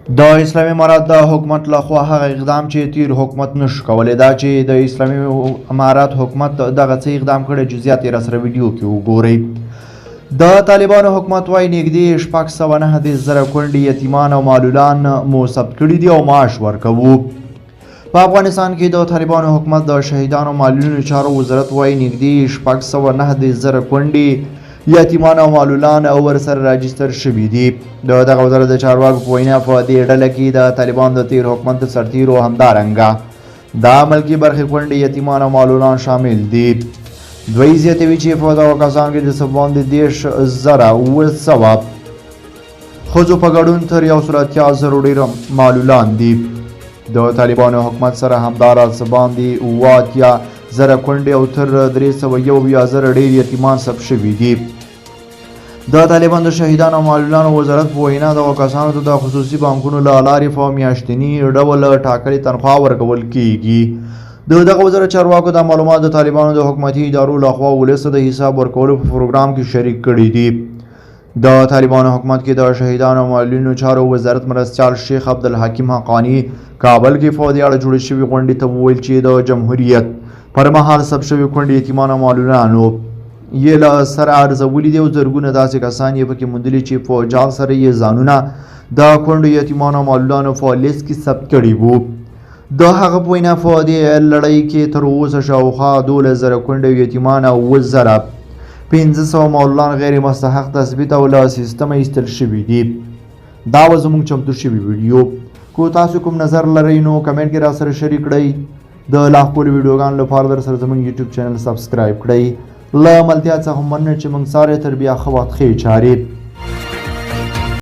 د اسلامي امارات د حکومت لخوا هغه اقدام چې تیر حکومت نشو کولی دا چې د اسلامي امارات حکومت دغه څه اقدام کړی جزئیات یې راسره ویډیو کې وګورئ. د طالبانو حکومت وایي نږدې 699,000 کونډې یتیمان او معلولان مو ثبت کړي دي او معاش ورکوو. په افغانستان کې د طالبانو حکومت د شهیدانو معلولینو چارو وزارت وایي نږدې 609,000 کونډې یتیمان او معلولان ورسره راجستر شوي دي. دغه وزارت د چارواکو په وینا په دې ډله کې د طالبانو د تیر حکومت د سرتیرو همدارنګه د ملکي برخې کونډې یتیمان او معلولان شامل دي. دوی زیاتوي چې په دغو کسانو کې د څه باندې 10,900 ښځو په ګډون تر 180,000 ډېر معلولان دي. د طالبانو حکومت سره همدارال څه باندې 80,000 کونډې او تر 301,000 ډېر یتیمان ثبت شوي دي. د طالبانو د شهیدانو او معلولانو وزارت په وینا دغو کسانو ته د خصوصي بانکونو له لارې په میاشتني ډول ټاکلې تنخواه ورکول کیږي. دغه وزارت چارواکو دا معلومات د طالبانو د حکومتي ادارو لخوا ولس ته د حساب ورکولو په پروګرام کې شریک کړي دي. د طالبانو حکومت کې د شهیدانو او معلولینو چارو وزارت مرستیال شیخ عبدالحکیم حقانی کابل کې په دې اړه جوړې شوې غونډې ته وویل چې د جمهوریت پر مهال ثبت شوي کونډې یتیمان او معلولانو یې له سره ارزولي دي او زرګونه داسې کسان یې پکې موندلي چې په جال سره یې ځانونه د کونډو یتیمانو او معلولانو په لیست کې ثبت کړي وو. د هغه په وینا په دې لړۍ کې تر اوسه شاوخوا 12,000 کونډې یتیمان او 500 معلولان غیر مستحق تثبیت او له سیستمه ایستل شوي دي. دا و زموږ چمتو شوي ویډیو. کو تاسو کوم نظر لرئ نو کمنټ کې راسره شریک کړئ. د لا ښکلو ویډیوګانو لپاره در سره زموږ یوټیوب چینل سبسکرایب کړئ. له ملتیا څخه مننه چې موږ سارے تر بیا ښه وخت ښې چارې